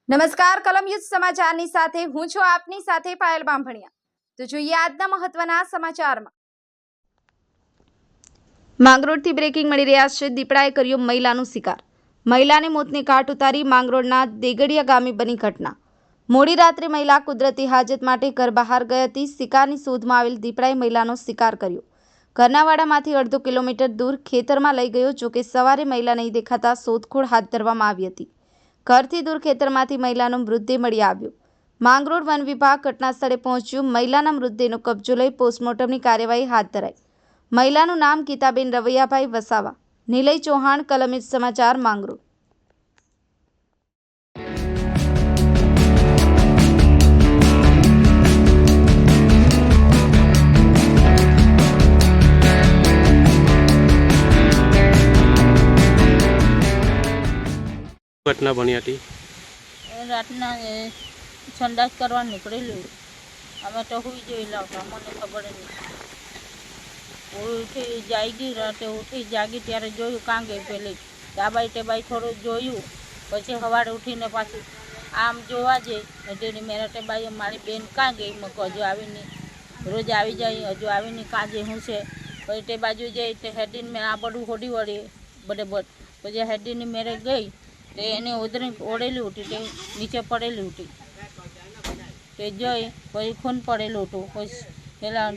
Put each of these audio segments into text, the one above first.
નમસ્કાર કલમ યુદ્ધ સમાચારની સાથે હું છું આપની સાથે પાયલ બાંભણિયા। તો જોઈએ આજના મહત્વના સમાચારમાં। માંગરોળથી બ્રેકિંગ મળી રહ્યા છે। દીપડાએ કર્યો મહિલાનો શિકાર, મહિલાને મોતને ઘાટ ઉતારી માંગરોળના દેગડિયા ગામે બની ઘટના। મોડી રાત્રે મહિલા કુદરતી હાજત માટે ઘર બહાર ગઈ હતી। શિકારની શોધમાં આવેલ દીપડાએ મહિલાનો શિકાર કર્યો। ઘરના વાડામાંથી અડધો કિલોમીટર દૂર ખેતરમાં લઈ ગયો। જોકે સવારે મહિલા નહીં દેખાતા શોધખોળ હાથ ધરવામાં આવી હતી। ઘરથી દૂર ખેતરમાંથી મહિલાનો મૃતદેહ મળી આવ્યો। માંગરોળ વન વિભાગ ઘટના સ્થળે પહોંચ્યું। મહિલાના મૃતદેહનો કબજો લઈ પોસ્ટમોર્ટમની કાર્યવાહી હાથ ધરાઈ। મહિલાનું નામ ગીતાબેન રવૈયાભાઈ વસાવા। નિલય ચૌહાણ, કલમ યુદ્ધ સમાચાર, માંગરોળ। ઘટના બની હતી રાતના સંડાસ કરવા નીકળેલું। અમે તો સુઈ જોયેલા હતા, મને ખબર નહીં। ઉઠી જાગી, રાતે ઉઠી જાગી ત્યારે જોયું કાં ગઈ પેલી ડાબાઈ ટેબાઈ થોડું જોયું। પછી સવારે ઉઠીને પાછું આમ જોવા જઈ તેની મેરા ટેબાઈ મારી બેન કાં ગઈ? મેં હજુ આવી નહીં, રોજ આવી જાય, હજુ આવી નહીં, કાં જે શું છે? પછી તે બાજુ જઈ તે હેડીને મેં આ બધું હોડી વળી બધે પછી હેડીની મેરે ગઈ તે એને ઉધરી ઓળેલી હતી, તે નીચે પડેલી હતી, તે જોઈ પછી ખૂન પડેલું હતું। પછી પેલા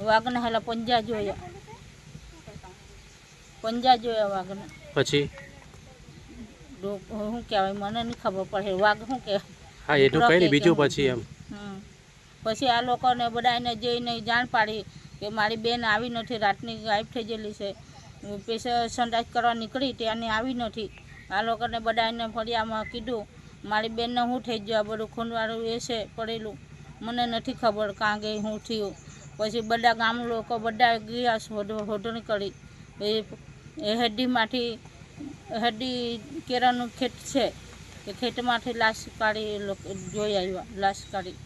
વાઘના હેલા પંજા જોયા વાઘના। પછી શું કહેવાય મને નહીં ખબર પડે, વાઘ શું કહેવાય? હા, એટલું કઈ નહીં, બીજું પછી એમ પછી આ લોકોને બધાને જઈને જાણ પાડી કે મારી બેન આવી નથી, રાતની ગાયબ થઈ ગયેલી છે। પેશા સંડાસ કરવા નીકળી ત્યાંની આવી નથી। આ લોકોને બધાને ફળિયામાં કીધું મારી બેનને શું થઈ ગયું, આ બધું ખૂનવાળું એ છે પડેલું, મને નથી ખબર કાં ગઈ શું થયું। પછી બધા ગામ લોકો બધા ગયા શોધણી કરી। એ હેડી કેરાનું ખેત છે, એ ખેતમાંથી લાશ કાઢી જોઈ આવ્યા, લાશ કાઢી।